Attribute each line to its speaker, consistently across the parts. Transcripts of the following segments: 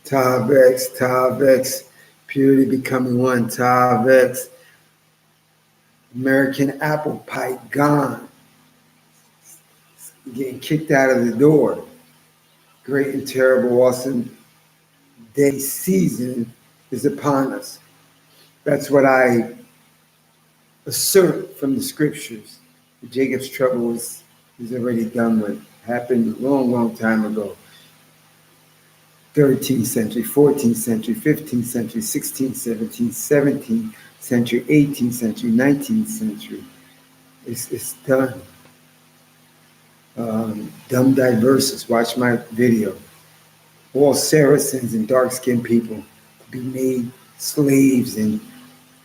Speaker 1: Tavex, purity becoming one. Tavex, American apple pie gone, getting kicked out of the door. Great and terrible, awesome day season is upon us. That's what I assert from the scriptures. Jacob's trouble is already done with. Happened a long, long time ago. 13th century, 14th century, 15th century, 16th, 17th, 17th century, 18th century, 19th century. It's done. Dumb diverses. Watch my video. All Saracens and dark-skinned people to be made slaves and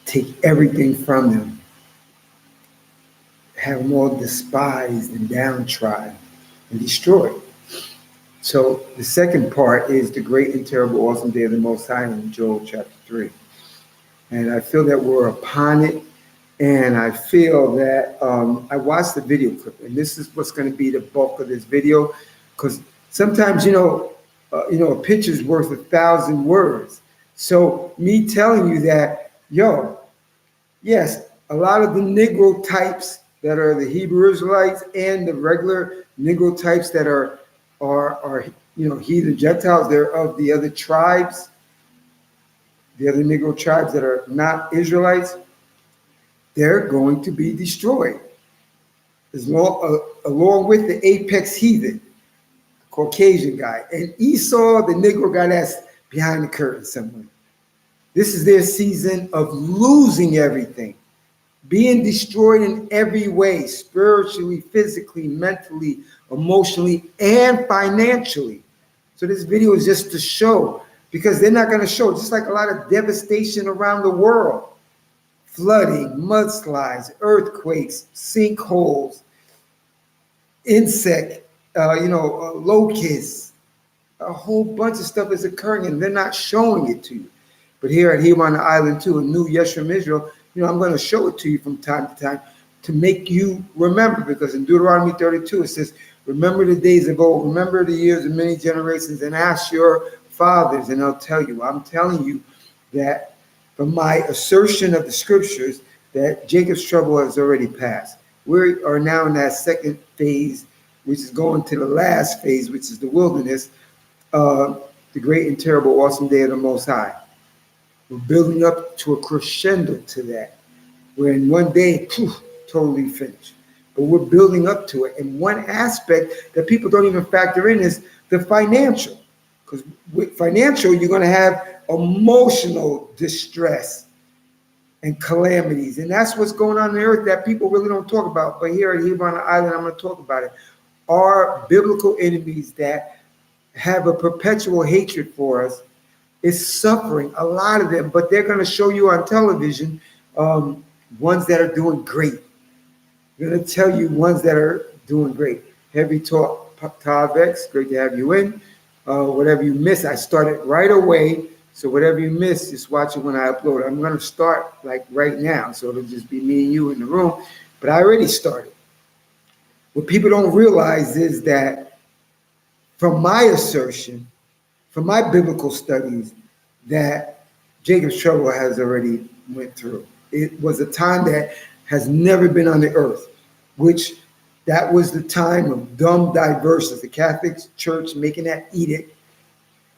Speaker 1: take everything from them. Have them all despised and downtrodden and destroyed. So the second part is the great and terrible awesome day of the Most High in Joel chapter 3. And I feel that we're upon it. And I feel that I watched the video clip, and this is what's going to be the bulk of this video, because sometimes, a picture's worth 1,000 words. So me telling you that, yes, a lot of the Negro types that are the Hebrew Israelites and the regular Negro types that are heathen Gentiles, they're of the other tribes, the other Negro tribes that are not Israelites, they're going to be destroyed. Along with the apex heathen, the Caucasian guy, and Esau, the Negro guy that's behind the curtain somewhere. This is their season of losing everything, being destroyed in every way, spiritually, physically, mentally, emotionally, and financially. So this video is just to show, because they're not going to show, just like a lot of devastation around the world. Flooding, mudslides, earthquakes, sinkholes, locusts, a whole bunch of stuff is occurring, and they're not showing it to you. But here at Heathen on the Island too, a new Yeshua Israel, I'm going to show it to you from time to time to make you remember, because in Deuteronomy 32 it says, remember the days of old, remember the years of many generations, and ask your fathers, and they'll tell you. I'm telling you that from my assertion of the scriptures that Jacob's trouble has already passed. We are now in that second phase, which is going to the last phase, which is the wilderness, the great and terrible awesome day of the Most High. We're building up to a crescendo to that. We're in one day, totally finished. But we're building up to it. And one aspect that people don't even factor in is the financial. Because with financial, you're going to have emotional distress and calamities. And that's what's going on the earth that people really don't talk about. But here at Heathen on the Island, I'm going to talk about it. Our biblical enemies that have a perpetual hatred for us is suffering, a lot of them. But they're going to show you on television ones that are doing great. They're going to tell you ones that are doing great. Heavy Talk, Tavex, great to have you in. Whatever you miss, I started right away. So whatever you miss, just watch it when I upload. I'm going to start like right now. So it'll just be me and you in the room. But I already started. What people don't realize is that from my assertion, from my biblical studies, that Jacob's trouble has already went through. It was a time that has never been on the earth, which that was the time of dumb diverses, the Catholic Church making that edict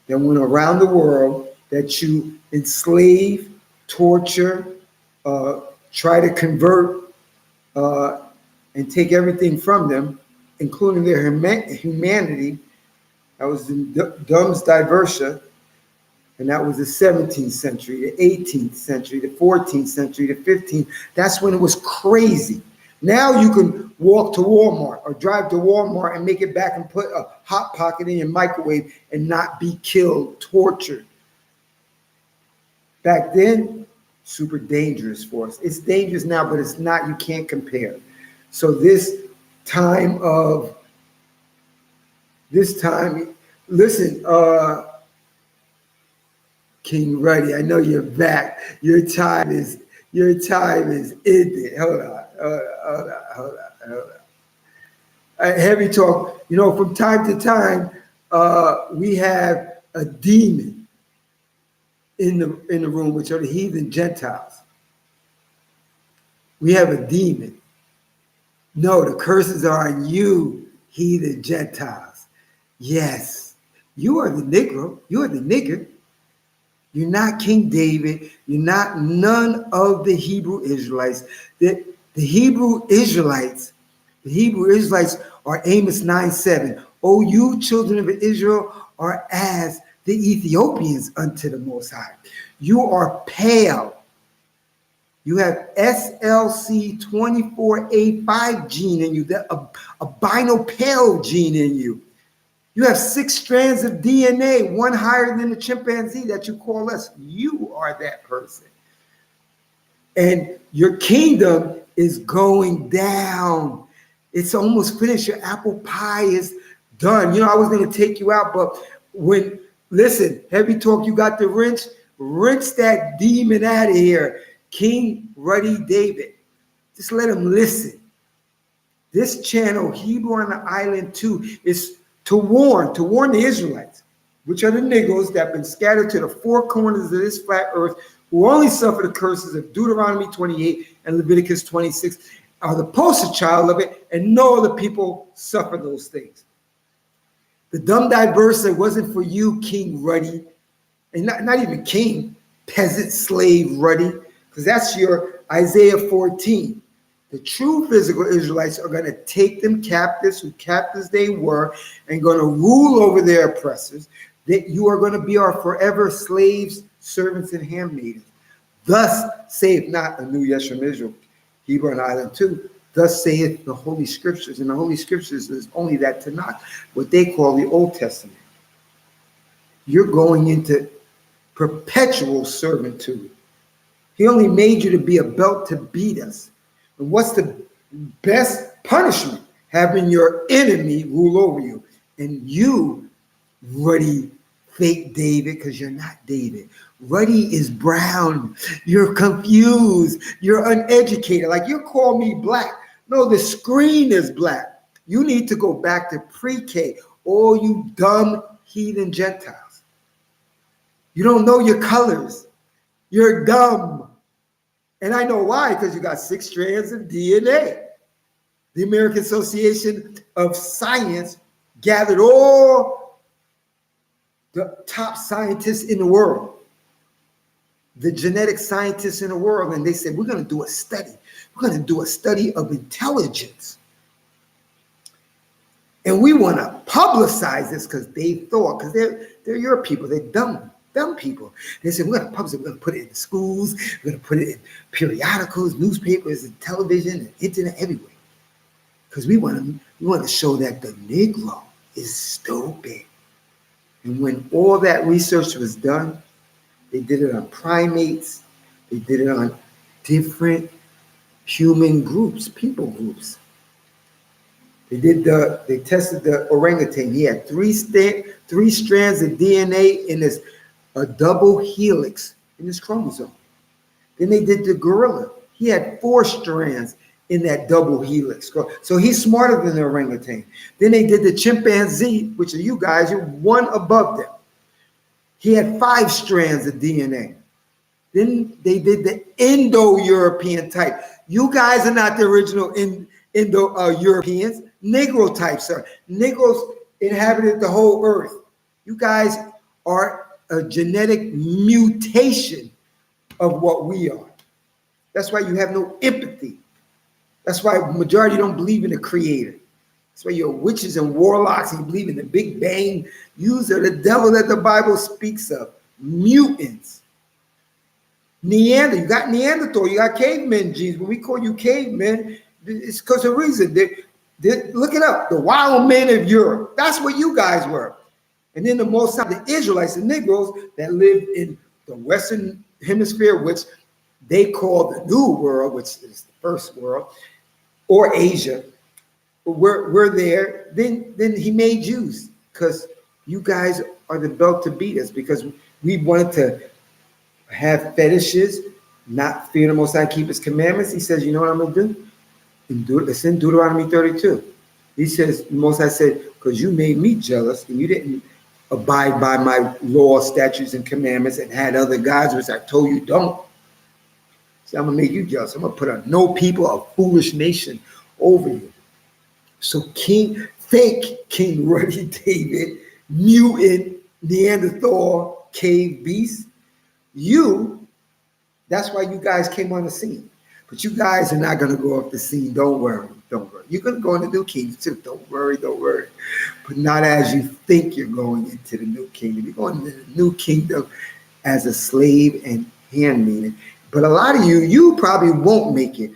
Speaker 1: that went around the world that you enslave, torture, try to convert, and take everything from them, including their humanity. That was the Dumb's Diversa, and that was the 17th century, the 18th century, the 14th century, the 15th. That's when it was crazy. Now you can walk to Walmart or drive to Walmart and make it back and put a Hot Pocket in your microwave and not be killed, tortured. Back then, super dangerous for us. It's dangerous now, but it's not, you can't compare. So this time, listen, King Ruddy, I know you're back. Your time is ended. Hold on. Heavy Talk, from time to time, we have a demon in the room, which are the heathen Gentiles. We have a demon. No, the curses are on you, heathen Gentiles. Yes, you are the Negro. You are the nigger. You're not King David. You're not none of the Hebrew Israelites. The Hebrew Israelites are Amos 9:7. O you children of Israel are as the Ethiopians unto the Most High. You are pale. You have SLC24A5 gene in you, the albino pale gene in you. You have 6 strands of DNA, one higher than the chimpanzee that you call us. You are that person. And your kingdom is going down. It's almost finished. Your apple pie is done. You know, I was going to take you out, but listen, heavy talk, you got the rinse that demon out of here. King Ruddy David. Just let him listen. This channel, Hebrew on the Island 2, is to warn the Israelites, which are the Negroes that have been scattered to the 4 corners of this flat earth, who only suffer the curses of Deuteronomy 28 and Leviticus 26, are the poster child of it, and no other people suffer those things. The dumb diverse that wasn't for you, King Ruddy, and not even king, peasant, slave Ruddy, because that's your Isaiah 14. The true physical Israelites are going to take them captives, who captives they were, and going to rule over their oppressors. That you are going to be our forever slaves, servants, and handmaidens. Thus saith not a new i.s.u.p.k, Israel, Hebrew on Island 2. Thus saith the Holy Scriptures. And the Holy Scriptures is only that Tanakh, what they call the Old Testament. You're going into perpetual servitude. He only made you to be a belt to beat us. And what's the best punishment? Having your enemy rule over you. And you, Ruddy, fake David, because you're not David. Ruddy is brown. You're confused. You're uneducated. Like, you call me black. No, the screen is black. You need to go back to pre-K. All you dumb heathen Gentiles. You don't know your colors. You're dumb. And I know why, because you got 6 strands of DNA. The American Association of Science gathered all the top scientists in the world, the genetic scientists in the world, and they said, we're going to do a study. We're going to do a study of intelligence. And we want to publicize this because they thought, because they're your people, they're dumb people. They said, we're going to publish it, we're going to put it in the schools, we're going to put it in periodicals, newspapers, and television, and internet, everywhere. Because we want to show that the Negro is stupid. And when all that research was done, they did it on primates, they did it on different human groups, people groups. They tested the orangutan. He had three strands of DNA in a double helix in his chromosome. Then they did the gorilla. He had 4 strands in that double helix. So he's smarter than the orangutan. Then they did the chimpanzee, which are you guys, you're one above them. He had 5 strands of DNA. Then they did the Indo-European type. You guys are not the original Indo-Europeans. Negro types are. Negroes inhabited the whole earth. You guys are a genetic mutation of what we are. That's why you have no empathy. That's why the majority don't believe in the creator. That's why you're witches and warlocks and you believe in the Big Bang. You are the devil that the Bible speaks of. Mutants. You got Neanderthal, you got cavemen genes. When we call you cavemen, it's because of reason. Look it up. The wild men of Europe. That's what you guys were. And then the Israelites, the Negroes that lived in the Western Hemisphere, which they call the New World, which is the first world, or Asia. We're there. Then he made Jews because you guys are the belt to beat us, because we wanted to have fetishes, not fear the Most High, keep His commandments. He says, you know what I'm going to do? It's in Deuteronomy 32. He says, the Most High said, because you made me jealous and you didn't abide by my law, statutes, and commandments, and had other gods, which I told you don't. See, I'm going to make you jealous. I'm going to put a no people, a foolish nation over you. So fake King Ruddy David, mutant Neanderthal cave beast, that's why you guys came on the scene. But you guys are not going to go off the scene. Don't worry. Don't worry. You're going to go in the new kingdom too. Don't worry. Don't worry. But not as you think you're going into the new kingdom. You're going into the new kingdom as a slave and handmaiden. But a lot of you probably won't make it.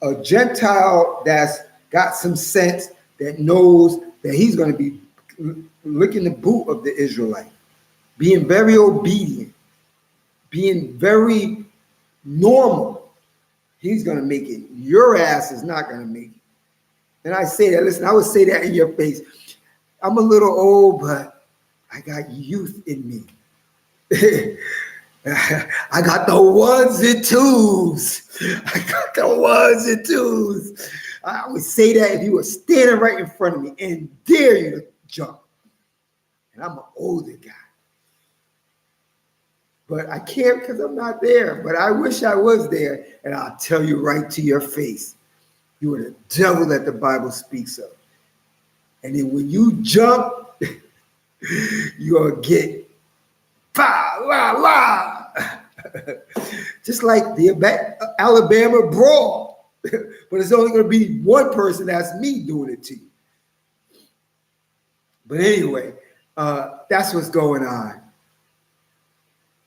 Speaker 1: A Gentile that's got some sense, that knows that he's going to be licking the boot of the Israelite, being very obedient, being very normal, he's going to make it. Your ass is not going to make it. And I say that, listen, I would say that in your face. I'm a little old, but I got youth in me. I got the ones and twos. I got the ones and twos. I would say that if you were standing right in front of me and dare you to jump. And I'm an older guy. But I can't because I'm not there. But I wish I was there. And I'll tell you right to your face, you are the devil that the Bible speaks of. And then when you jump, you'll get fa la la. Just like the Alabama brawl. But it's only going to be one person, that's me, doing it to you. But anyway, that's what's going on.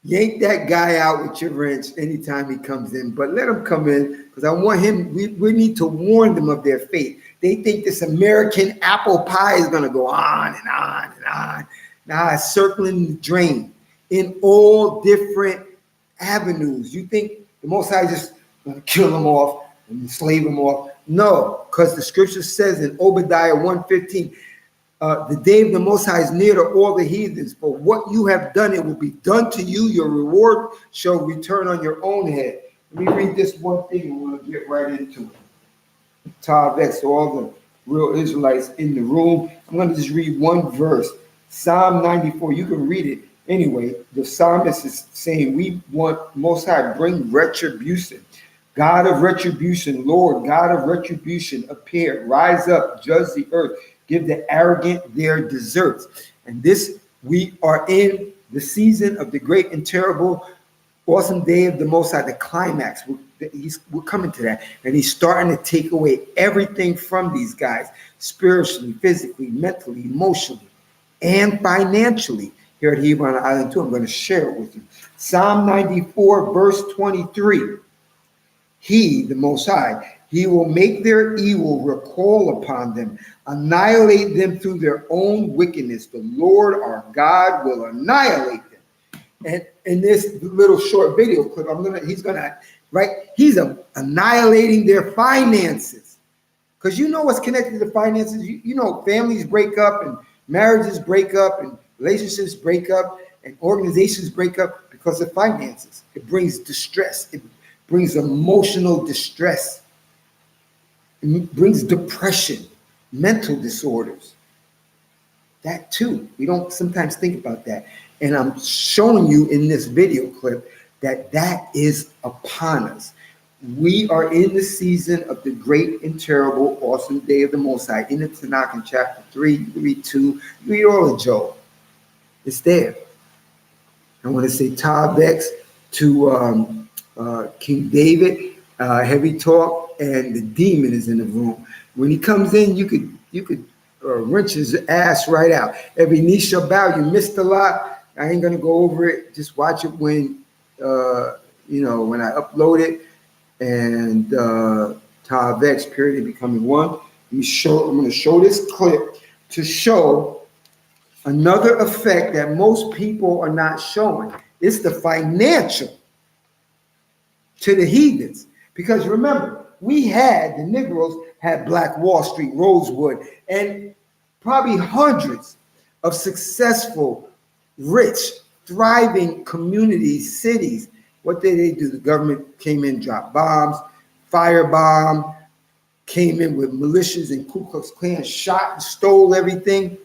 Speaker 1: Yank that guy out with your wrench anytime he comes in, but let him come in, because I want him, we need to warn them of their fate. They think this American apple pie is going to go on and on and on. Now it's circling the drain in all different avenues. You think the Most High just going to kill them off and enslave them off? No, because the scripture says in Obadiah 1:15, the day of the Most High is near to all the heathens. For what you have done, it will be done to you. Your reward shall return on your own head. Let me read this one thing and we'll get right into it. Tavex, to all the real Israelites in the room. I'm going to just read one verse. Psalm 94. You can read it. Anyway, the psalmist is saying, we want Most High, bring retribution. God of retribution, Lord, God of retribution, appear. Rise up, judge the earth. Give the arrogant their deserts. And this, we are in the season of the great and terrible, awesome day of the Most High, the climax. We're coming to that. And he's starting to take away everything from these guys, spiritually, physically, mentally, emotionally, and financially. Here at Hebron Island 2, I'm going to share it with you. Psalm 94, verse 23. He, the Most High, he will make their evil recoil upon them, annihilate them through their own wickedness. The Lord our God will annihilate them. And in this little short video clip, he's annihilating their finances. Because you know what's connected to finances. You know, families break up and marriages break up and relationships break up and organizations break up because of finances. It brings distress. It brings emotional distress. It brings depression, mental disorders. That too. We don't sometimes think about that. And I'm showing you in this video clip that that is upon us. We are in the season of the great and terrible, awesome day of the Most High. In the Tanakh in chapter 3, you read 2, you read all of Job. It's there. I want to say Tavex to King David, heavy talk, and the demon is in the room. When he comes in, you could wrench his ass right out. Every knee shall bow. You missed a lot. I ain't gonna go over it. Just watch it when when I upload it. And Tavex, period, becoming one. I'm going to show this clip to show another effect that most people are not showing. It's the financial to the heathens. Because remember, the Negroes had Black Wall Street, Rosewood, and probably hundreds of successful, rich, thriving communities, cities. What did they do? The government came in, dropped bombs, firebombed, came in with militias and Ku Klux Klan, shot and stole everything.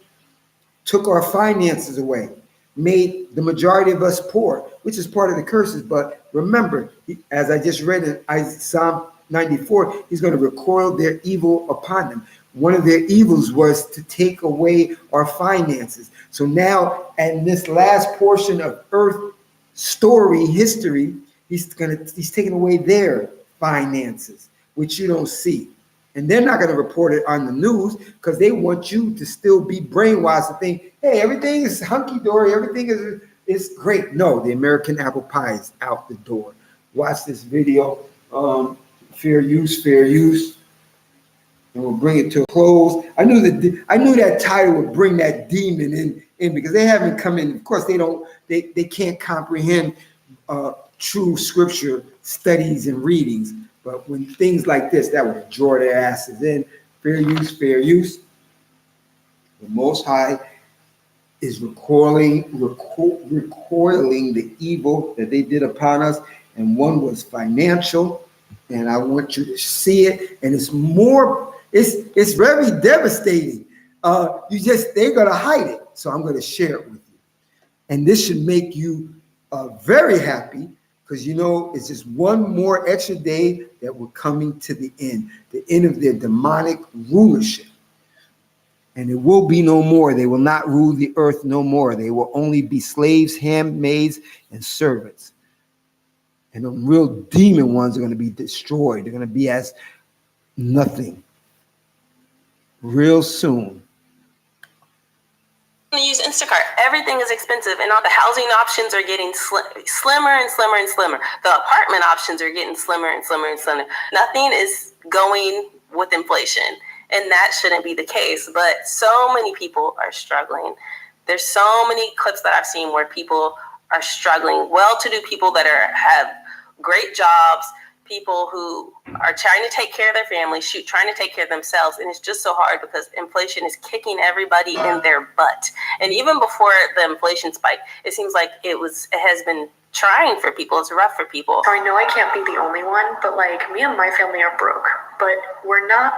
Speaker 1: took our finances away, made the majority of us poor, which is part of the curses. But remember, as I just read in Psalm 94, he's going to recoil their evil upon them. One of their evils was to take away our finances. So now, in this last portion of earth story history, he's taking away their finances, which you don't see. And they're not going to report it on the news because they want you to still be brainwashed to think, hey, everything is hunky-dory, everything is great. No, the American apple pie is out the door. Watch this video, fair use, and we'll bring it to a close. I knew that title would bring that demon in because they haven't come in. Of course, they can't comprehend true scripture studies and readings. But when things like this, that would draw their asses in. Fair use. The Most High is recoiling the evil that they did upon us. And one was financial. And I want you to see it. And it's very devastating. They're going to hide it. So I'm going to share it with you. And this should make you very happy, because it's just one more extra day that we're coming to the end of their demonic rulership. And it will be no more. They will not rule the earth no more. They will only be slaves, handmaids, and servants. And the real demon ones are going to be destroyed. They're going to be as nothing real soon.
Speaker 2: Use Instacart. Everything is expensive, and all the housing options are getting slimmer and slimmer and slimmer. The apartment options are getting slimmer and slimmer and slimmer. Nothing is going with inflation, and that shouldn't be the case. But so many people are struggling. There's so many clips that I've seen where people are struggling. Well-to-do people that have great jobs, people who are trying to take care of their families, trying to take care of themselves. And it's just so hard because inflation is kicking everybody in their butt. And even before the inflation spike, it seems like it has been trying for people. It's rough for people.
Speaker 3: I know I can't be the only one, but me and my family are broke, but we're not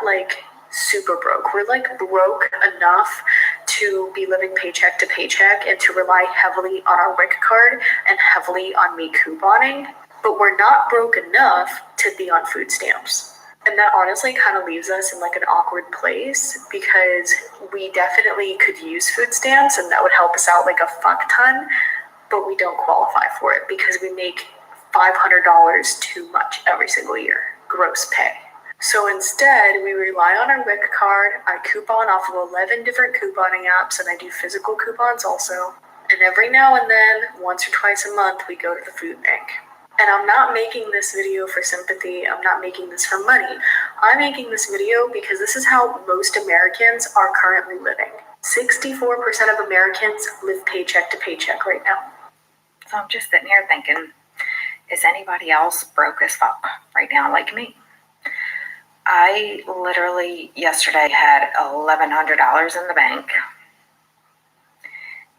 Speaker 3: super broke. We're broke enough to be living paycheck to paycheck and to rely heavily on our WIC card and heavily on me couponing. But we're not broke enough to be on food stamps. And that honestly kind of leaves us in an awkward place, because we definitely could use food stamps and that would help us out a fuck ton, but we don't qualify for it because we make $500 too much every single year, gross pay. So instead, we rely on our WIC card. I coupon off of 11 different couponing apps, and I do physical coupons also. And every now and then, once or twice a month, we go to the food bank. And I'm not making this video for sympathy. I'm not making this for money. I'm making this video because this is how most Americans are currently living. 64% of Americans live paycheck to paycheck right now.
Speaker 4: So I'm just sitting here thinking, is anybody else broke as fuck right now like me? I literally yesterday had $1,100 in the bank.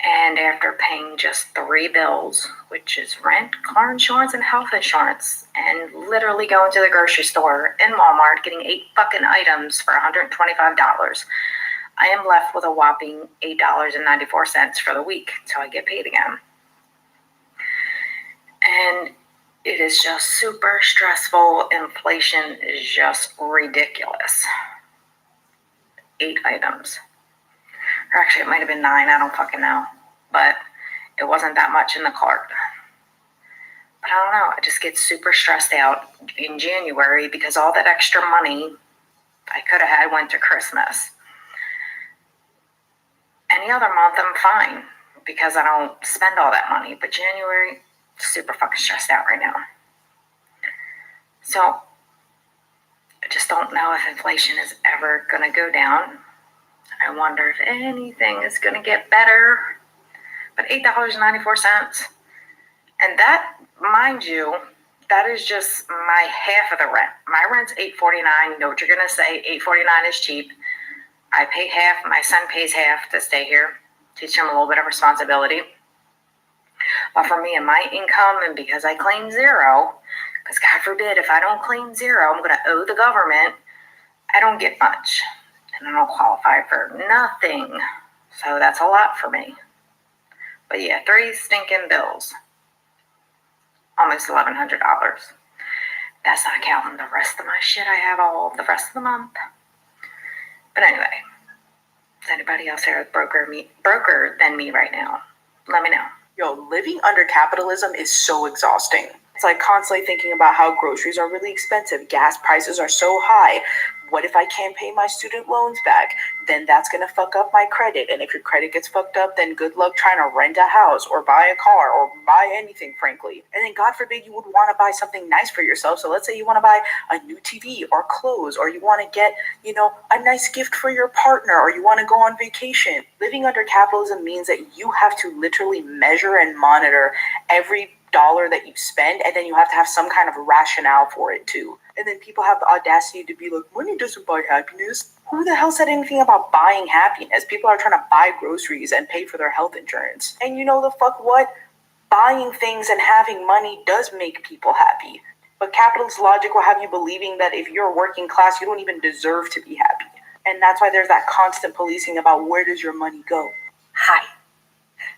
Speaker 4: And after paying just 3 bills, which is rent, car insurance, and health insurance, and literally going to the grocery store in Walmart, getting 8 fucking items for $125, I am left with a whopping $8.94 for the week until I get paid again. And it is just super stressful. Inflation is just ridiculous. 8 items. Or actually, it might have been 9. I don't fucking know. But it wasn't that much in the cart. But I don't know. I just get super stressed out in January because all that extra money I could have had went to Christmas. Any other month, I'm fine because I don't spend all that money. But January, super fucking stressed out right now. So I just don't know if inflation is ever going to go down. I wonder if anything is going to get better. But $8.94. And that, mind you, that is just my half of the rent. My rent's $8.49. You know what you're going to say, $8.49 is cheap. I pay half. My son pays half to stay here. Teach him a little bit of responsibility. But for me and my income, and because I claim 0, because God forbid if I don't claim 0, I'm going to owe the government, I don't get much. And I don't qualify for nothing. So that's a lot for me. But yeah, 3 stinking bills. Almost $1,100. That's not counting the rest of my shit I have all the rest of the month. But anyway, is anybody else here broker than me right now? Let me know.
Speaker 5: Yo, living under capitalism is so exhausting. It's like constantly thinking about how groceries are really expensive. Gas prices are so high. What if I can't pay my student loans back? Then that's going to fuck up my credit. And if your credit gets fucked up, then good luck trying to rent a house or buy a car or buy anything, frankly. And then God forbid you would want to buy something nice for yourself. So let's say you want to buy a new TV or clothes, or you want to get, a nice gift for your partner, or you want to go on vacation. Living under capitalism means that you have to literally measure and monitor every dollar that you spend, and then you have to have some kind of rationale for it too. And then people have the audacity to be like, money doesn't buy happiness. Who the hell said anything about buying happiness? People are trying to buy groceries and pay for their health insurance. And you know the fuck what? Buying things and having money does make people happy. But capitalist logic will have you believing that if you're working class, you don't even deserve to be happy. And that's why there's that constant policing about where does your money go.
Speaker 2: Hi.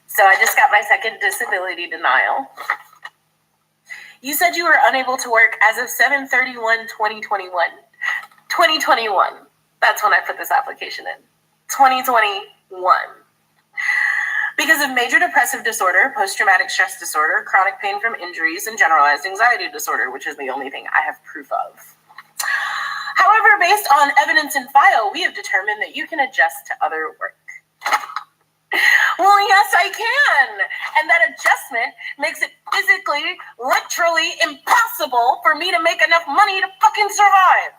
Speaker 2: So I just got my second disability denial. You said you were unable to work as of 7/31/2021. 2021. That's when I put this application in. 2021. Because of major depressive disorder, post-traumatic stress disorder, chronic pain from injuries, and generalized anxiety disorder, which is the only thing I have proof of. However, based on evidence in file, we have determined that you can adjust to other work. Well, yes, I can. And that adjustment makes it physically, literally impossible for me to make enough money to fucking survive.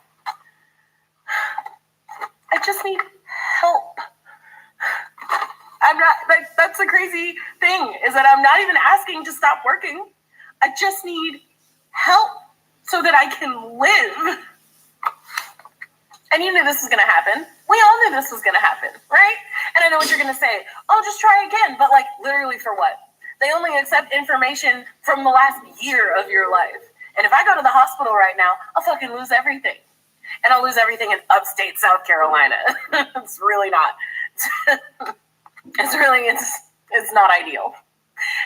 Speaker 2: I just need help. I'm not, that's the crazy thing, is that I'm not even asking to stop working. I just need help so that I can live. And you knew this was going to happen. We all knew this was going to happen, right? And I know what you're going to say. Oh, just try again. But literally for what? They only accept information from the last year of your life. And if I go to the hospital right now, I'll fucking lose everything. And I'll lose everything in upstate South Carolina. It's really not. It's not ideal.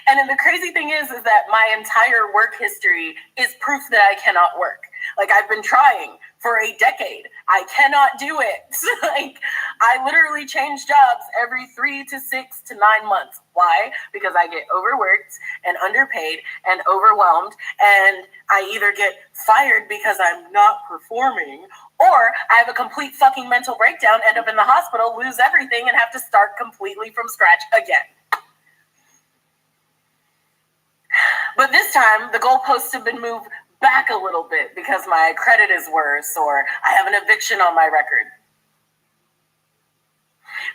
Speaker 2: And then the crazy thing is that my entire work history is proof that I cannot work. I've been trying for a decade. I cannot do it. I literally change jobs every 3 to 6 to 9 months. Why? Because I get overworked and underpaid and overwhelmed, and I either get fired because I'm not performing, or I have a complete fucking mental breakdown, end up in the hospital, lose everything, and have to start completely from scratch again. But this time, the goalposts have been moved back a little bit because my credit is worse, or I have an eviction on my record.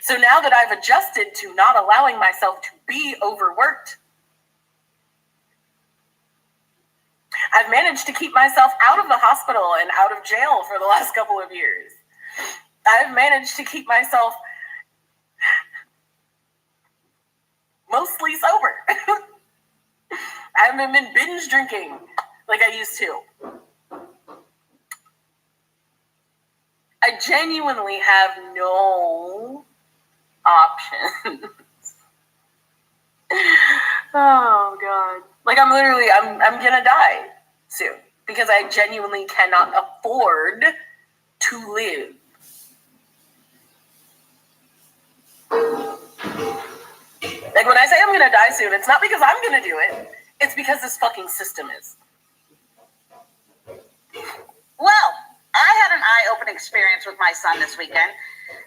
Speaker 2: So now that I've adjusted to not allowing myself to be overworked, I've managed to keep myself out of the hospital and out of jail for the last couple of years. I've managed to keep myself mostly sober. I haven't been binge drinking like I used to. I genuinely have no options. Oh God. I'm gonna die soon because I genuinely cannot afford to live. When I say I'm gonna die soon, it's not because I'm gonna do it. It's because this fucking system is.
Speaker 6: Well, I had an eye-opening experience with my son this weekend.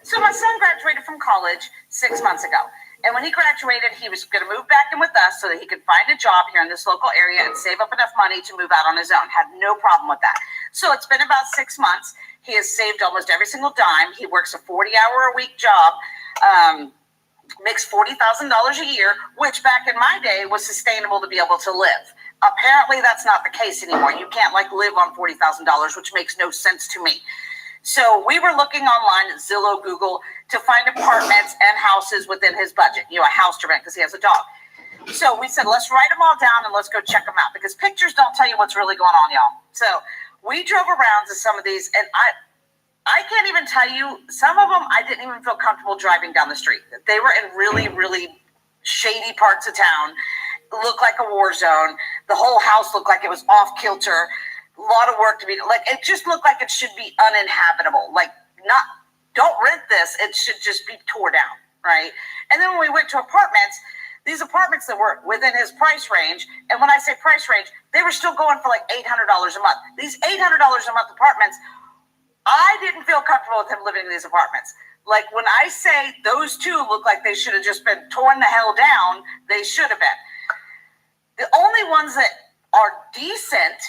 Speaker 6: So my son graduated from college 6 months ago. And when he graduated, he was going to move back in with us so that he could find a job here in this local area and save up enough money to move out on his own. Had no problem with that. So it's been about 6 months. He has saved almost every single dime. He works a 40-hour-a-week job, makes $40,000 a year, which back in my day was sustainable to be able to live. Apparently that's not the case anymore. You can't live on $40,000, which makes no sense to me. So we were looking online at Zillow, Google to find apartments and houses within his budget, a house to rent because he has a dog. So we said, let's write them all down and let's go check them out because pictures don't tell you what's really going on, y'all. So we drove around to some of these, and I can't even tell you, some of them I didn't even feel comfortable driving down the street. They were in really, really shady parts of town, looked like a war zone. The whole house looked like it was off kilter. A lot of work to be, like, it just looked like it should be uninhabitable. Like, don't rent this, it should just be tore down, right? And then when we went to apartments, these apartments that were within his price range, and when I say price range, they were still going for like $800 a month. These $800 a month apartments, I didn't feel comfortable with him living in these apartments. Like, when I say those two look like they should have just been torn the hell down, they should have been. The only ones that are decent,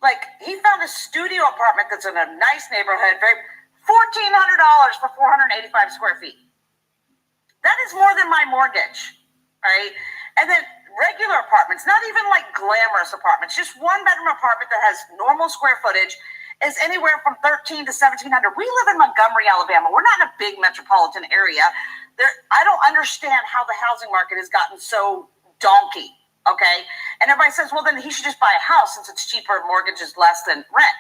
Speaker 6: like, he found a studio apartment that's in a nice neighborhood, $1,400 for 485 square feet. That is more than my mortgage, right? And then regular apartments, not even like glamorous apartments, just one bedroom apartment that has normal square footage is anywhere from $1,300 to $1,700. We live in Montgomery, Alabama. We're not in a big metropolitan area. I don't understand how the housing market has gotten so donkey, okay? And everybody says, well, then he should just buy a house since it's cheaper, mortgage is less than rent.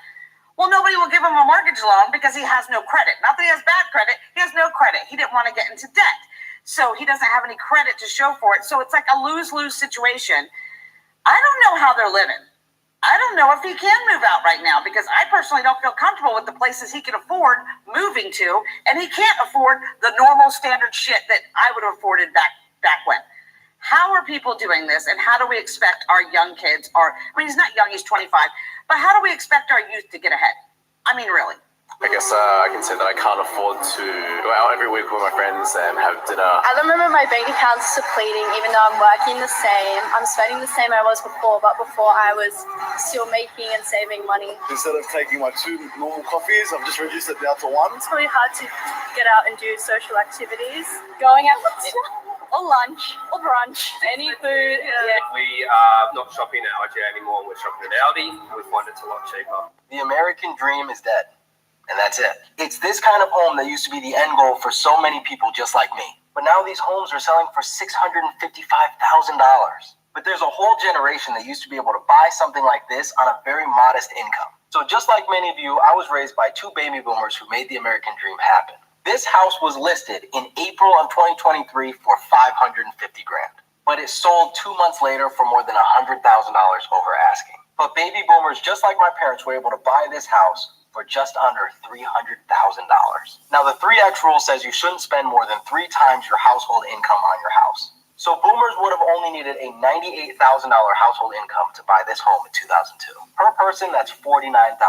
Speaker 6: Well, nobody will give him a mortgage loan because he has no credit. Not that he has bad credit, he has no credit. He didn't want to get into debt. So he doesn't have any credit to show for it. So it's like a lose-lose situation. I don't know how they're living. I don't know if he can move out right now because I personally don't feel comfortable with the places he can afford moving to, and he can't afford the normal standard shit that I would have afforded back when. How are people doing this, and how do we expect our young kids, he's not young, he's 25, but how do we expect our youth to get ahead? I mean, really.
Speaker 7: I guess I can say that I can't afford to go out every week with my friends and have dinner.
Speaker 8: At the moment, my bank account's depleting, even though I'm working the same. I'm spending the same I was before, but before I was still making and saving money.
Speaker 9: Instead of taking my 2 normal coffees, I've just reduced it down to 1.
Speaker 8: It's really hard to get out and do social activities. Going out or lunch or brunch, any food. Yeah.
Speaker 10: We are not shopping at IGA anymore. We're shopping at Aldi. We find it's a lot cheaper.
Speaker 11: The American dream is dead. And that's it. It's this kind of home that used to be the end goal for so many people just like me. But now these homes are selling for $655,000. But there's a whole generation that used to be able to buy something like this on a very modest income. So just like many of you, I was raised by 2 baby boomers who made the American dream happen. This house was listed in April of 2023 for $550,000. But it sold 2 months later for more than $100,000 over asking. But baby boomers, just like my parents, were able to buy this house for just under $300,000. Now, the 3X rule says you shouldn't spend more than 3 times your household income on your house. So boomers would have only needed a $98,000 household income to buy this home in 2002. Per person, that's $49,000.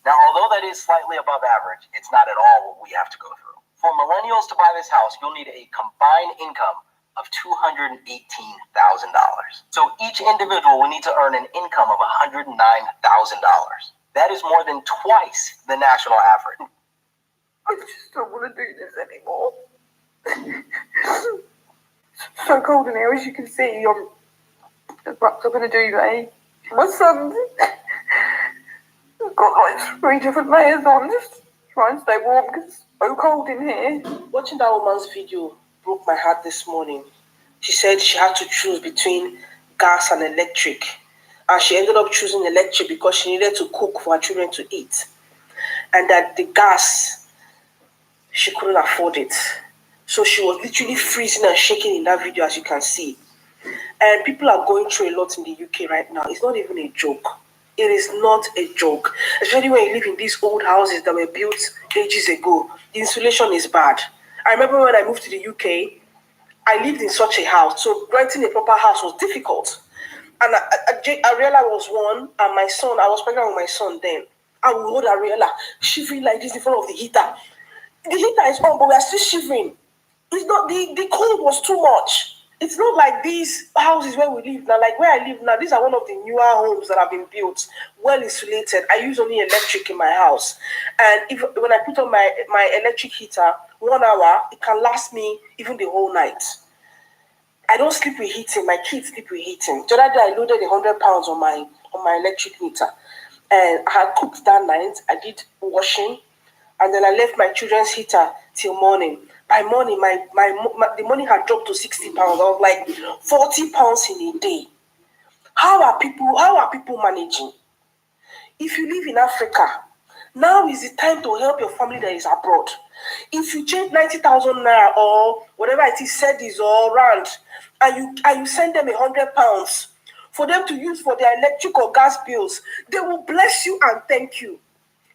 Speaker 11: Now, although that is slightly above average, it's not at all what we have to go through. For millennials to buy this house, you'll need a combined income of $218,000. So each individual will need to earn an income of $109,000. That is more than twice the national average.
Speaker 3: I just don't want to do this anymore. It's so cold in here, as you can see. I'm wrapped up in a duvet. My son's got like 3 different layers on, just try and stay warm because it's so cold in here.
Speaker 12: Watching that woman's video broke my heart this morning. She said she had to choose between gas and electric. And she ended up choosing electric because she needed to cook for her children to eat. And that the gas, she couldn't afford it. So she was literally freezing and shaking in that video, as you can see. And people are going through a lot in the UK right now. It's not even a joke. It is not a joke. Especially when you live in these old houses that were built ages ago. The insulation is bad. I remember when I moved to the UK, I lived in such a house. So renting a proper house was difficult. And Ariella was 1, and my son, I was pregnant with my son then. I would hold Ariella shivering like this in front of the heater. The heater is on, but we are still shivering. It's not, the cold was too much. It's not like these houses where we live now. Like where I live now, these are one of the newer homes that have been built, well insulated. I use only electric in my house. And when I put on my electric heater, 1 hour, it can last me even the whole night. I don't sleep with heating. My kids sleep with heating. The other day, I loaded 100 pounds on my electric meter, and I had cooked that night. I did washing, and then I left my children's heater till morning. By morning, the money had dropped to 60 pounds. I was like 40 pounds in a day. How are people managing? If you live in Africa, Now is the time to help your family that is abroad. If you change 90,000 naira or whatever it is, cedis or rand, and you send them £100 for them to use for their electric or gas bills, they will bless you and thank you.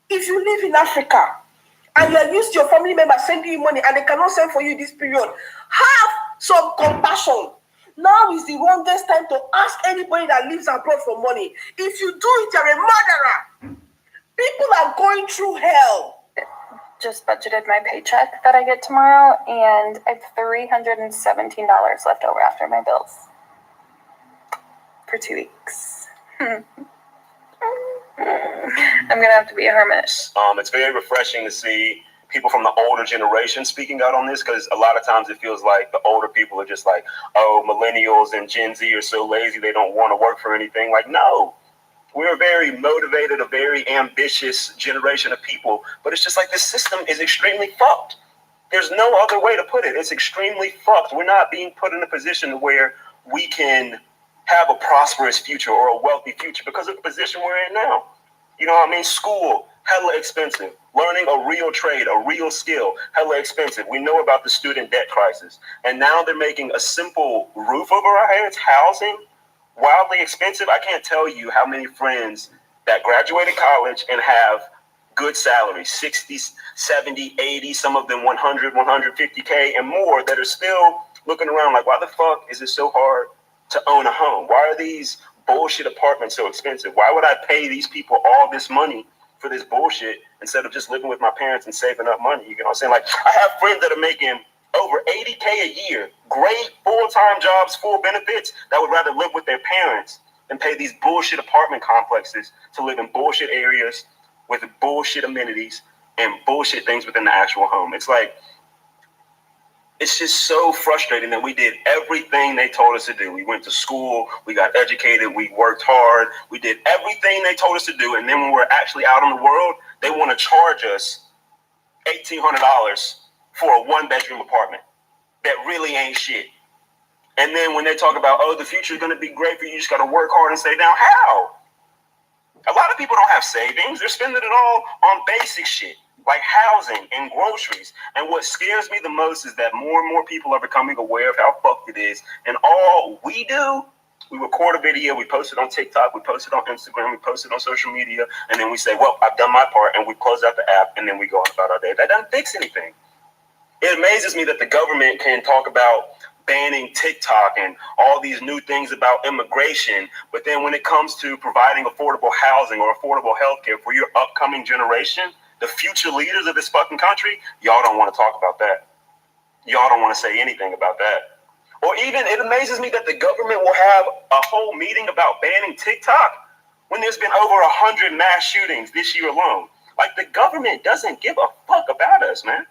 Speaker 12: If you live in Africa and you are used to your family members sending you money and they cannot send for you this period, have some compassion. Now is the wrongest time to ask anybody that lives abroad for money. If you do it, you're a murderer. People are going through hell.
Speaker 13: Just budgeted my paycheck that I get tomorrow, and I have $317 left over after my bills for 2 weeks. I'm gonna have to be a hermit.
Speaker 14: It's very refreshing to see people from the older generation speaking out on this, because a lot of times it feels like the older people are just like, oh, millennials and Gen Z are so lazy they don't want to work for anything. Like, no. We're a very motivated, a very ambitious generation of people, but it's just like this system is extremely fucked. There's no other way to put it. It's extremely fucked. We're not being put in a position where we can have a prosperous future or a wealthy future because of the position we're in now. You know what I mean? School, hella expensive. Learning a real trade, a real skill, hella expensive. We know about the student debt crisis. And now they're making a simple roof over our heads, housing, wildly expensive. I can't tell you how many friends that graduated college and have good salaries, 60, 70, 80, some of them 100, 150K and more, that are still looking around like, why the fuck is it so hard to own a home? Why are these bullshit apartments so expensive? Why would I pay these people all this money for this bullshit instead of just living with my parents and saving up money? You know what I'm saying? Like, I have friends that are making over 80K a year, great full-time jobs, full benefits, that would rather live with their parents than pay these bullshit apartment complexes to live in bullshit areas with bullshit amenities and bullshit things within the actual home. It's like, it's just so frustrating that we did everything they told us to do. We went to school, we got educated, we worked hard, we did everything they told us to do, and then when we're actually out in the world, they want to charge us $1,800 for a one-bedroom apartment that really ain't shit. And then when they talk about, oh, the future is going to be great for you, you just got to work hard and stay down. How? A lot of people don't have savings. They're spending it all on basic shit like housing and groceries. And what scares me the most is that more and more people are becoming aware of how fucked it is. And all we do, we record a video, we post it on TikTok, we post it on Instagram, we post it on social media, and then we say, well, I've done my part, and we close out the app, and then we go on about our day. That doesn't fix anything. It amazes me that the government can talk about banning TikTok and all these new things about immigration, but then when it comes to providing affordable housing or affordable healthcare for your upcoming generation, the future leaders of this fucking country, y'all don't want to talk about that. Y'all don't want to say anything about that. Or even, it amazes me that the government will have a whole meeting about banning TikTok when there's been over 100 mass shootings this year alone. Like, the government doesn't give a fuck about us, man.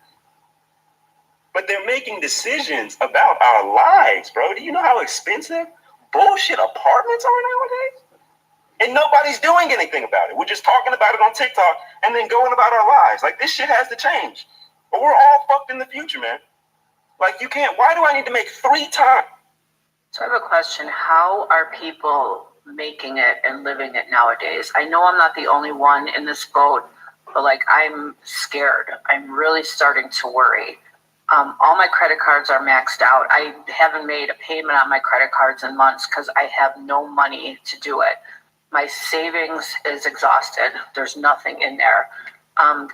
Speaker 14: But they're making decisions about our lives, bro. Do you know how expensive bullshit apartments are nowadays? And nobody's doing anything about it. We're just talking about it on TikTok and then going about our lives. Like, this shit has to change. But we're all fucked in the future, man. Like, you can't, why do I need to make 3 times?
Speaker 15: So I have a question. How are people making it and living it nowadays? I know I'm not the only one in this boat, but like, I'm scared. I'm really starting to worry. All my credit cards are maxed out. I haven't made a payment on my credit cards in months because I have no money to do it. My savings is exhausted. There's nothing in there.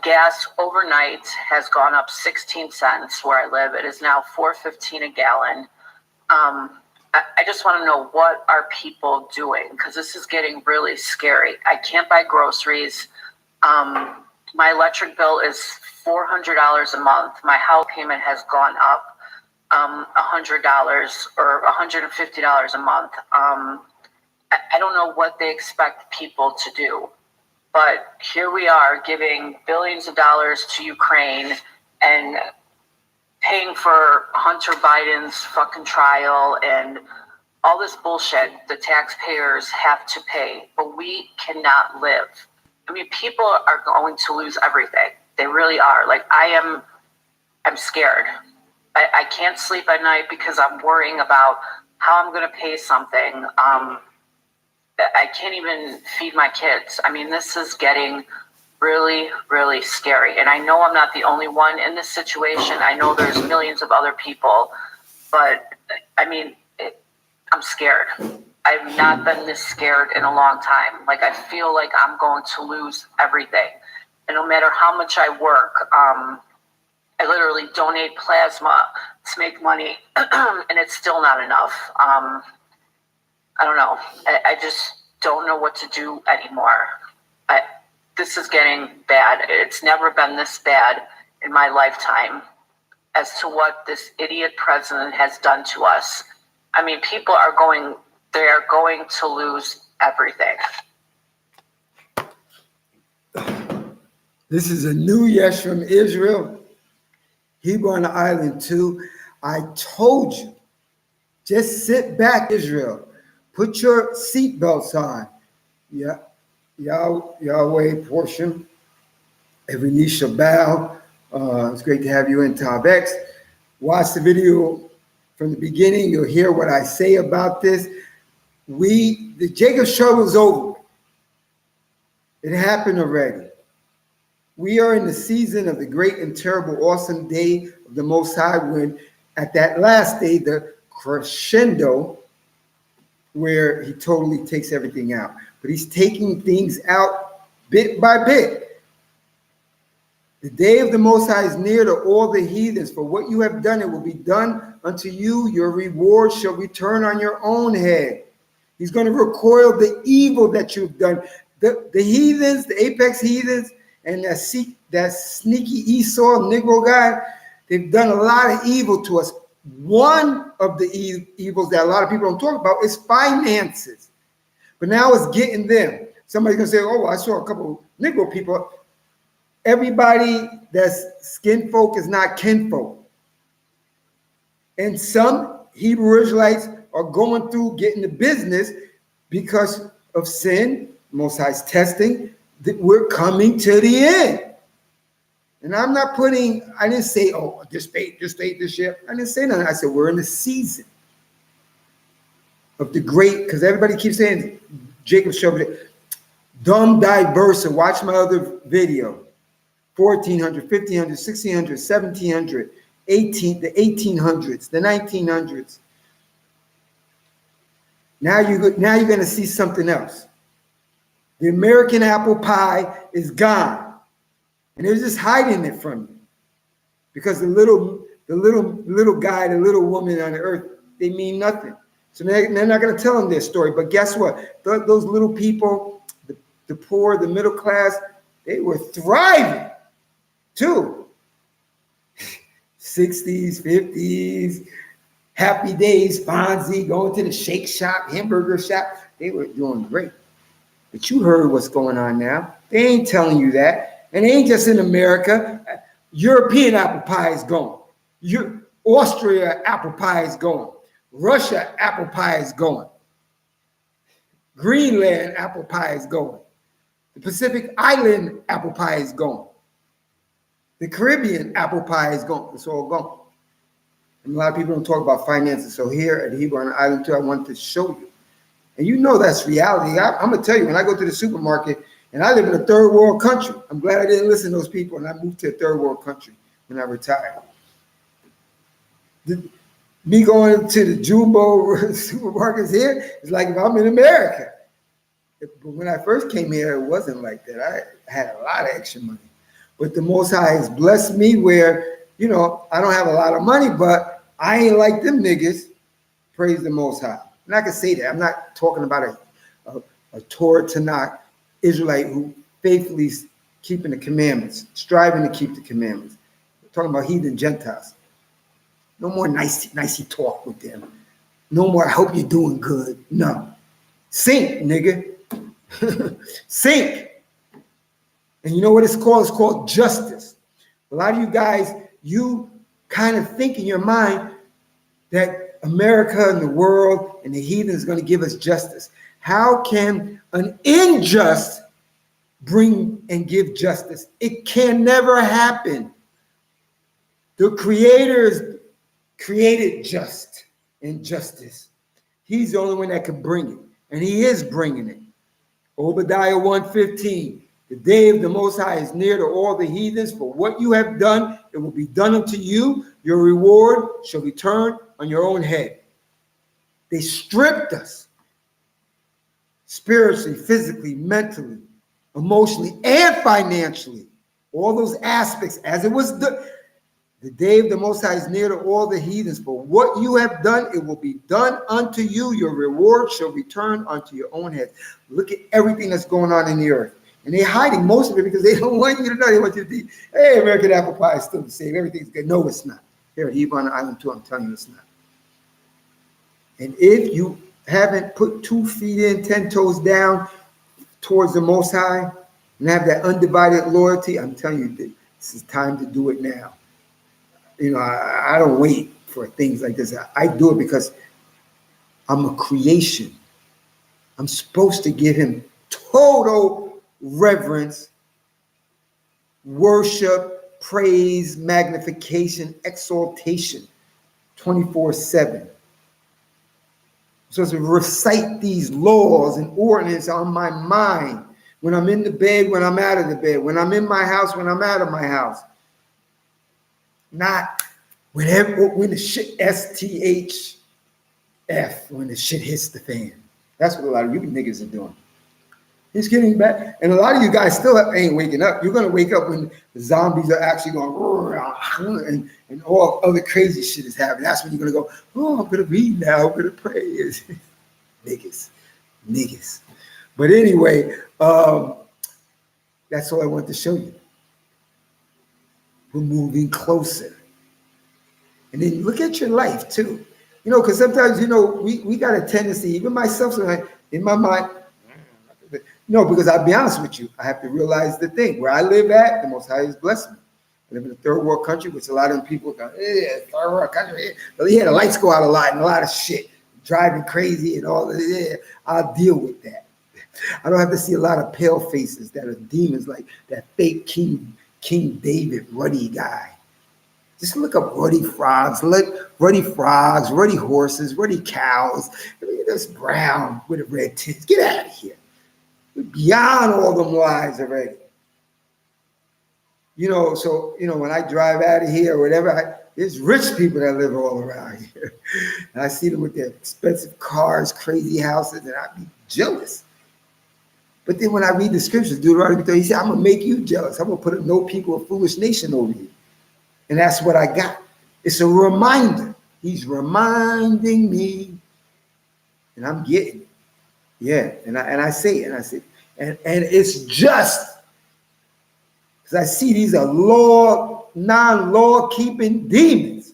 Speaker 15: Gas overnight has gone up 16 cents where I live. It is now $4.15 a gallon. I just want to know, what are people doing? Because this is getting really scary. I can't buy groceries. My electric bill is $400 a month. My house payment has gone up $100 or $150 a month. I don't know what they expect people to do, but here we are giving billions of dollars to Ukraine and paying for Hunter Biden's fucking trial and all this bullshit the taxpayers have to pay, but we cannot live. I mean, people are going to lose everything. They really are. Like, I'm scared. I can't sleep at night because I'm worrying about how I'm going to pay something. I can't even feed my kids. I mean, this is getting really, really scary. And I know I'm not the only one in this situation. I know there's millions of other people, but I mean, I'm scared. I've not been this scared in a long time. Like, I feel like I'm going to lose everything. And no matter how much I work, I literally donate plasma to make money, and it's still not enough. I don't know. I just don't know what to do anymore. This is getting bad. It's never been this bad in my lifetime as to what this idiot president has done to us. I mean, people are going to lose everything.
Speaker 1: This is a new yes from Israel. Hebrew on the island too. I told you, just sit back, Israel. Put your seatbelts on. Yeah. Yahweh portion. Every knee shall bow. It's great to have you in TavX. Watch the video from the beginning. You'll hear what I say about this. The Jacob struggle is over. It happened already. We are in the season of the great and terrible, awesome day of the Most High, when at that last day, the crescendo, where he totally takes everything out. But he's taking things out bit by bit. The day of the Most High is near to all the heathens. For what you have done, it will be done unto you. Your reward shall return on your own head. He's going to recoil the evil that you've done. The heathens, the apex heathens, and that sneaky Esau Negro guy, they've done a lot of evil to us. One of the evils that a lot of people don't talk about is finances. But now it's getting them. Somebody's going to say, oh, I saw a couple of Negro people. Everybody that's skin folk is not kinfolk. And some Hebrew Israelites are going through getting the business because of sin, Most High's testing, that we're coming to the end. And I'm not I didn't say, oh, just fate this year. I didn't say nothing. I said, we're in the season of the great, because everybody keeps saying Jacob showed it. Dumb diverse. Watch my other video. 1400, 1500, 1600, 1700, the 1800s, the 1900s. Now you're going to see something else. The American apple pie is gone. And they're just hiding it from you. Because the little guy, the little woman on the earth, they mean nothing. So they're not going to tell them their story. But guess what? Those little people, the poor, the middle class, they were thriving too. 60s, 50s, happy days, Fonzie, going to the shake shop, hamburger shop. They were doing great. But you heard what's going on now. They ain't telling you that. And it ain't just in America. European apple pie is gone. Austria apple pie is gone. Russia apple pie is gone. Greenland apple pie is gone. The Pacific Island apple pie is gone. The Caribbean apple pie is gone. It's all gone. And a lot of people don't talk about finances. So here at Hebrew on the Island too, I wanted to show you. And you know that's reality. I'm going to tell you, when I go to the supermarket, and I live in a third world country. I'm glad I didn't listen to those people, and I moved to a third world country when I retired. Me going to the Jumbo supermarkets here is like if I'm in America. But when I first came here, it wasn't like that. I had a lot of extra money. But the Most High has blessed me where, I don't have a lot of money, but I ain't like them niggas. Praise the Most High. And I can say that. I'm not talking about a Torah Tanakh Israelite who faithfully keeping the commandments, striving to keep the commandments. We're talking about heathen gentiles. No more nicey talk with them. No more, I hope you're doing good. No. Sink, nigga. Sink. And you know what it's called? It's called justice. A lot of you guys, you kind of think in your mind that America and the world and the heathen is going to give us justice. How can an unjust bring and give justice? It can never happen. The Creator created just and justice. He's the only one that can bring it, and he is bringing it. Obadiah 1:15. The day of the Most High is near to all the heathens. For what you have done, it will be done unto you. Your reward shall return on your own head. They stripped us spiritually, physically, mentally, emotionally, and financially. All those aspects, as it was done. The day of the Most High is near to all the heathens. For what you have done, it will be done unto you. Your reward shall return unto your own head. Look at everything that's going on in the earth. And they're hiding most of it because they don't want you to know. They want you to think, hey, American apple pie is still the same. Everything's good. No, it's not. Here at Heathen Island 2, I'm telling you it's not. And if you haven't put 2 feet in, 10 toes down towards the Most High and have that undivided loyalty, I'm telling you, this is time to do it now. You know, I don't wait for things like this. I do it because I'm a creation. I'm supposed to give him total reverence, worship, praise, magnification, exaltation, 24/7. I'm supposed to recite these laws and ordinances on my mind when I'm in the bed, when I'm out of the bed, when I'm in my house, when I'm out of my house. Not when the shit STHF, when the shit hits the fan. That's what a lot of you niggas are doing. It's getting back. And a lot of you guys still ain't waking up. You're going to wake up when the zombies are actually going, and all other crazy shit is happening. That's when you're going to go, oh, I'm going to read now. I'm going to pray. Niggas. But anyway, that's all I want to show you. We're moving closer. And then look at your life too. You know, because sometimes, you know, we got a tendency, even myself, in my mind, no, because I'll be honest with you, I have to realize the thing. Where I live at, the Most High has blessed me. I live in a third world country, which a lot of people go, third world country. But yeah, the lights go out a lot and a lot of shit, driving crazy and all that. Yeah, I'll deal with that. I don't have to see a lot of pale faces that are demons like that fake King David, ruddy guy. Just look up ruddy frogs, ruddy horses, ruddy cows. Look at this brown with a red tint. Get out of here. We're beyond all them lies already. You know, so, you know, when I drive out of here or whatever, there's rich people that live all around here. And I see them with their expensive cars, crazy houses, and I'd be jealous. But then when I read the scriptures, Deuteronomy 30, he said, I'm going to make you jealous. I'm going to put a no people, a foolish nation over you. And that's what I got. It's a reminder. He's reminding me. And I'm getting it. Yeah. And I say it. And it's just. Because I see these are non-law keeping demons.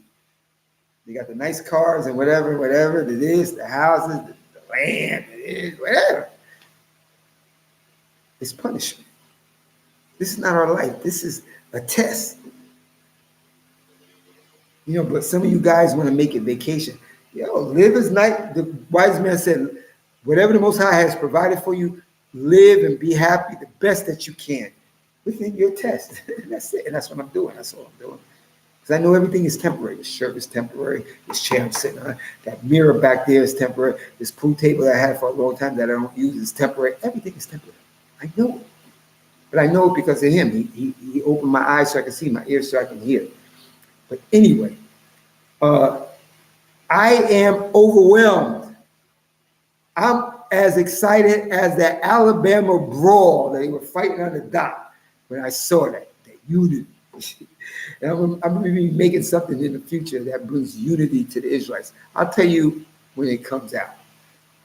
Speaker 1: They got the nice cars and whatever it is, the houses, the land, it is, whatever. It's punishment. This is not our life. This is a test. You know, but some of you guys want to make it vacation. Yo, live as night. The wise man said, whatever the Most High has provided for you, live and be happy the best that you can within your test. That's it. And that's what I'm doing. That's all I'm doing. Because I know everything is temporary. This shirt is temporary. This chair I'm sitting on, that mirror back there is temporary. This pool table that I had for a long time that I don't use is temporary. Everything is temporary. I know it. But I know it because of him. He opened my eyes so I can see, my ears so I can hear. But anyway, I am overwhelmed. I'm as excited as that Alabama brawl that they were fighting on the dock when I saw that unity. And I'm going to be making something in the future that brings unity to the Israelites. I'll tell you when it comes out.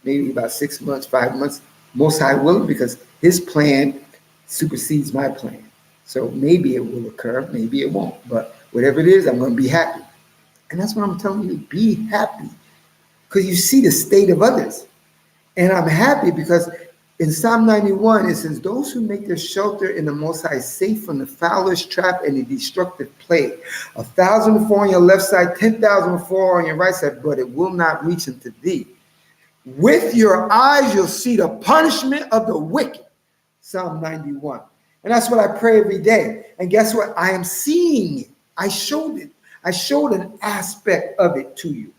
Speaker 1: Maybe about 6 months, 5 months. Most High will, because his plan supersedes my plan. So maybe it will occur, maybe it won't. But whatever it is, I'm going to be happy. And that's what I'm telling you, be happy. Because you see the state of others. And I'm happy because in Psalm 91, it says, those who make their shelter in the Most High safe from the fowler's trap and the destructive plague. 1,000 will fall on your left side, 10,000 will fall on your right side, but it will not reach unto thee. With your eyes, you'll see the punishment of the wicked. Psalm 91. And that's what I pray every day. And guess what? I am seeing it. I showed it. I showed an aspect of it to you.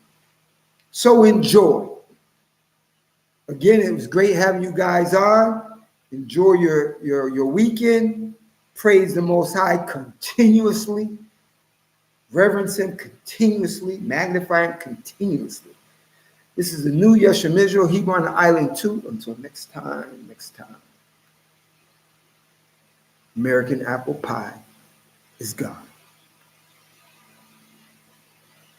Speaker 1: So enjoy. Again, it was great having you guys on. Enjoy your weekend. Praise the Most High continuously. Reverence Him continuously. Magnify Him continuously. This is the new i.s.u.p.k, Heathen Island 2. Until next time. American apple pie is gone.